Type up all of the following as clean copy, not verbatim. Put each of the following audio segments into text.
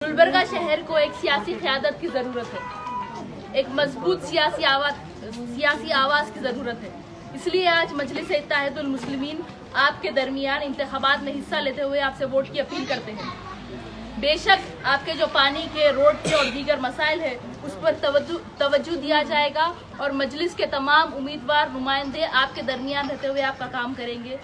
गुलबर्गा शहर को एक सियासी क़यादत की ज़रूरत है, एक मजबूत सियासी आवाज़ की ज़रूरत है। इसलिए आज मजलिस इत्तेहादुल मुस्लिमीन आपके दरमियान इंतखाबात में हिस्सा लेते हुए आपसे वोट की अपील करते हैं। बेशक आपके जो पानी के, रोड के और दीगर मसाइल है उस पर तवज्जो दिया जाएगा और मजलिस के तमाम उम्मीदवार नुमाइंदे आपके दरमियान रहते हुए आपका काम करेंगे।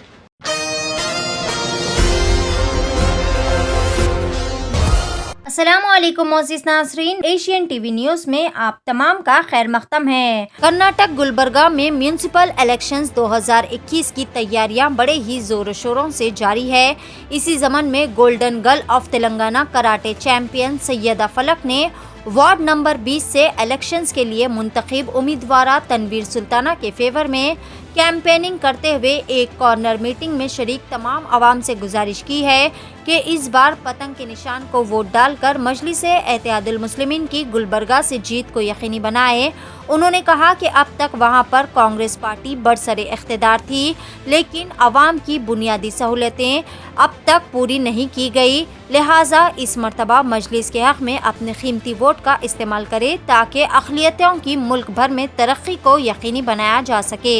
अस्सलामुअलैकुम मोअज़्ज़िज़ नाज़रीन, एशियन टीवी न्यूज़ में आप तमाम का खैर मक़दम है। कर्नाटक गुलबर्गा में म्यूनिसिपल इलेक्शंस 2021 की तैयारियां बड़े ही जोरों शोरों से जारी है। इसी ज़मन में golden girl of Telangana karate champion Syeda Falak ने वार्ड नंबर 20 से इलेक्शंस के लिए मुंतखब उम्मीदवार तनवीर सुल्ताना के फेवर में कैंपेनिंग करते हुए एक कॉर्नर मीटिंग में शरीक तमाम आवाम से गुजारिश की है कि इस बार पतंग के निशान को वोट डालकर मजलिस इत्तेहादुल मुस्लिमीन की गुलबर्गा से जीत को यकीनी बनाए। उन्होंने कहा कि अब तक वहां पर कांग्रेस पार्टी बरसरे इख्तिदार थी, लेकिन आवाम की बुनियादी सहूलतें अब तक पूरी नहीं की गई, लिहाजा इस मरतबा मजलिस के हक़ में अपने कीमती वोट का इस्तेमाल करे ताकि अक़लियतों की मुल्क भर में तरक्की को यकीनी बनाया जा सके।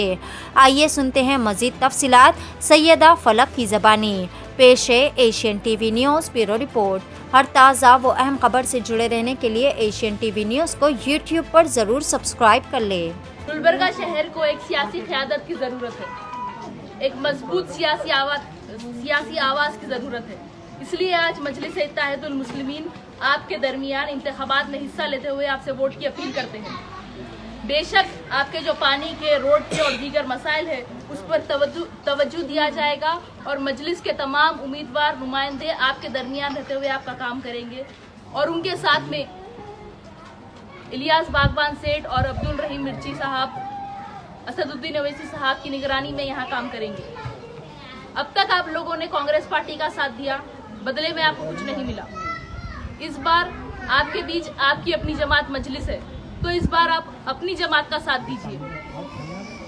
आइए सुनते हैं मज़ीद तफसीलात सैयदा फलक की ज़बानी। पेश है Asian TV news bureau report. हर ताज़ा व अहम खबर से जुड़े रहने के लिए एशियन टीवी न्यूज़ को यूट्यूब पर ज़रूर सब्सक्राइब कर ले। गुलबर्गा शहर को एक सियासी क़यादत की ज़रूरत है, एक मजबूत सियासी आवाज़ की ज़रूरत है। इसलिए आज मजलिस इत्तेहादुल मुस्लिमीन आपके दरमियान इंतखाबात में हिस्सा लेते हुए आपसे वोट की अपील करते हैं। बेशक आपके जो पानी के, रोड के और दीगर मसाइल है उस पर तवज्जो दिया जाएगा और मजलिस के तमाम उम्मीदवार नुमाइंदे आपके दरमियान रहते हुए आपका काम करेंगे और उनके साथ में इलियास बागबान सेठ और अब्दुल रहीम मिर्ची साहब, असदुद्दीन अवैसी साहब की निगरानी में यहाँ काम करेंगे। अब तक आप लोगों ने कांग्रेस पार्टी का साथ दिया, बदले में आपको कुछ नहीं मिला। इस बार आपके बीच आपकी अपनी जमात मजलिस है, तो इस बार आप अपनी जमात का साथ दीजिए,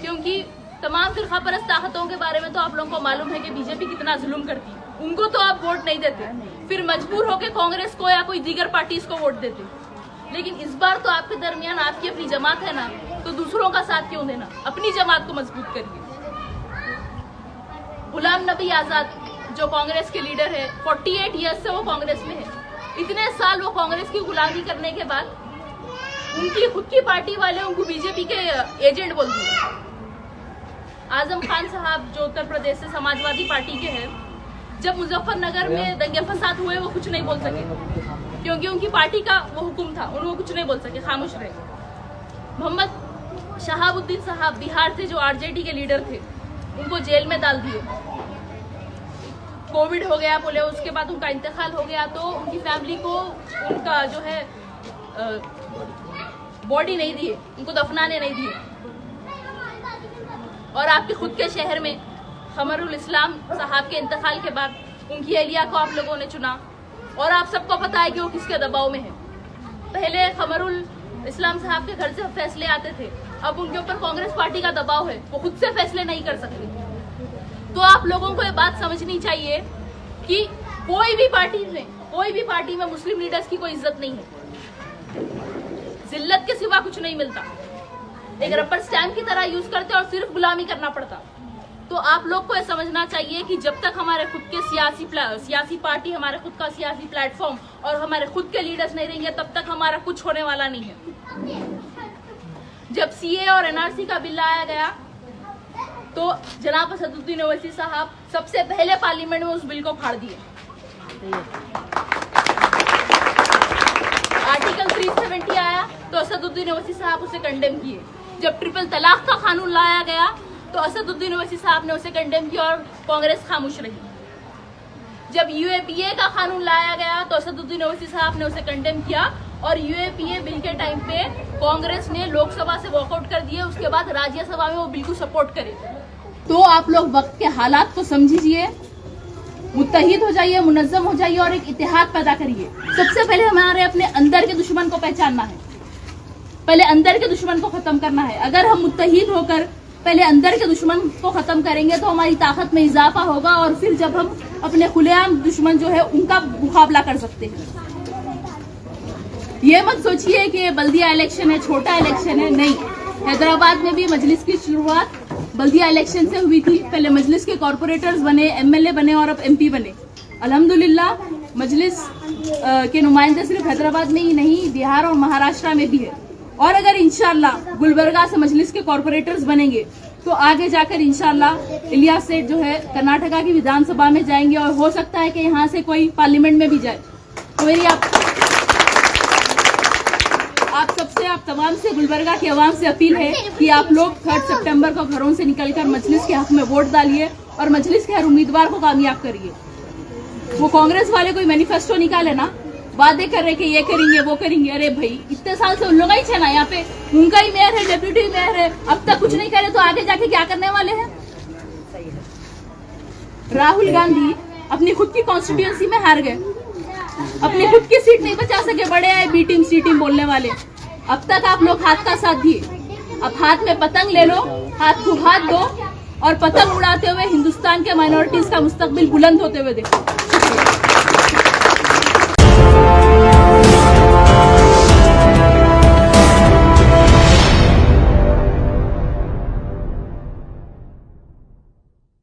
क्योंकि तमाम फिरका परस्त ताकतों के बारे में तो आप लोगों को मालूम है कि बीजेपी कितना जुल्म करती है। उनको तो आप वोट नहीं देते, फिर मजबूर होकर कांग्रेस को या कोई दीगर पार्टीज को वोट देते। लेकिन इस बार तो आपके दरमियान आपकी अपनी जमात है ना, तो दूसरों का साथ क्यों देना, अपनी जमात को मजबूत करिए। गुलाम नबी आजाद जो कांग्रेस के लीडर है, 48 ईयर्स से वो कांग्रेस में है। इतने साल वो कांग्रेस की गुलामी करने के बाद उनकी खुद की पार्टी वाले उनको बीजेपी के एजेंट बोल दिए। आजम खान साहब जो उत्तर प्रदेश से समाजवादी पार्टी के हैं, जब मुजफ्फरनगर में दंगे फसाद हुए वो कुछ नहीं बोल सके, क्योंकि उनकी पार्टी का वो हुक्म था, उनको कुछ नहीं बोल सके, खामोश रहे। मोहम्मद शहाबुद्दीन साहब बिहार से जो आरजेडी के लीडर थे, उनको जेल में डाल दिए। कोविड हो गया बोले, उसके बाद उनका इंतकाल हो गया, तो उनकी फैमिली को उनका जो है बॉडी नहीं दिए, उनको दफनाने नहीं दिए। और आपके खुद के शहर में खमरुल इस्लाम साहब के इंतकाल के बाद उनकी अहलिया को आप लोगों ने चुना, और आप सबको पता है कि वो किसके दबाव में है। पहले खमरुल इस्लाम साहब के घर से फैसले आते थे, अब उनके ऊपर कांग्रेस पार्टी का दबाव है, वो खुद से फैसले नहीं कर सकते। तो आप लोगों को ये बात समझनी चाहिए कि कोई भी पार्टी में मुस्लिम लीडर्स की कोई इज्जत नहीं है, जिल्लत के सिवा कुछ नहीं मिलता। एक रबर स्टैम्प की तरह यूज करते और सिर्फ गुलामी करना पड़ता। तो आप लोग को यह समझना चाहिए कि जब तक हमारे खुद के सियासी पार्टी, हमारे खुद का सियासी प्लेटफॉर्म और हमारे खुद के लीडर्स नहीं रहेंगे, तब तक हमारा कुछ होने वाला नहीं है। जब सीए और एनआरसी का बिल लाया गया तो जनाब असदुद्दीन ओवैसी साहब सबसे पहले पार्लियामेंट में उस बिल को फाड़ दिए। आर्टिकल 370 आया तो असदुद्दीन ओवैसी साहब उसे कंडेम किए। जब ट्रिपल तलाक का कानून लाया गया तो असदुद्दीन ओवैसी साहब ने उसे कंडेम किया और कांग्रेस खामोश रही। जब यूएपीए का कानून लाया गया तो असदुद्दीन ओवैसी साहब ने उसे कंडेम किया और यूएपीए बिल के टाइम पे कांग्रेस ने लोकसभा से वॉकआउट कर दिए, उसके बाद राज्यसभा में वो बिल को सपोर्ट करे। तो आप लोग वक्त के हालात को समझिए, मुत्तहिद हो जाइए, मुनज़्ज़म हो जाइए और एक इत्तेहाद पैदा करिए। सबसे पहले हमारे अपने अंदर के दुश्मन को पहचानना है, पहले अंदर के दुश्मन को खत्म करना है। अगर हम मुत्तहिद होकर पहले अंदर के दुश्मन को खत्म करेंगे तो हमारी ताकत में इजाफा होगा और फिर जब हम अपने खुलेआम दुश्मन जो है उनका मुकाबला कर सकते हैं। ये मत सोचिए कि ये बल्दिया इलेक्शन है, छोटा इलेक्शन है, नहीं। हैदराबाद में भी मजलिस की शुरुआत बल्दिया इलेक्शन से हुई थी। पहले मजलिस के कॉर्पोरेटर्स बने, एमएलए बने और अब एमपी बने। अल्हम्दुलिल्लाह मजलिस के नुमाइंदे सिर्फ हैदराबाद में ही नहीं, बिहार और महाराष्ट्र में भी है। और अगर इंशाल्लाह गुलबर्गा से मजलिस के कॉर्पोरेटर्स बनेंगे तो आगे जाकर इंशाल्लाह इलियास सेठ जो है कर्नाटका की विधानसभा में जाएंगे और हो सकता है कि यहाँ से कोई पार्लियामेंट में भी जाए। तो मेरी आप तमाम से गुलबर्गा की आवाम से अपील है कि आप लोग 3 सितंबर को घरों से निकलकर मजलिस के हक में वोट डालिए और मजलिस के हर उम्मीदवार को कामयाब करिए। वो कांग्रेस वाले कोई मैनिफेस्टो निकाले ना, वादे कर रहे कि ये करेंगे वो करेंगे। अरे भाई इतने साल से उन लोग ही थे ना, यहाँ पे उनका ही मेयर है, डेप्यूटी मेयर है, अब तक कुछ नहीं करे तो आगे जाके क्या करने वाले हैं। राहुल गांधी अपनी खुद की कॉन्स्टिट्यूएंसी में हार गए, अपनी खुद की सीट नहीं बचा सके, बड़े आए बी टीम सी टीम बोलने वाले। अब तक आप लोग हाथ का साथ दिए, अब हाथ में पतंग ले लो, हाथ को हाथ दो और पतंग उड़ाते हुए हिंदुस्तान के माइनॉरिटीज का मुस्तकबिल बुलंद होते हुए देखो।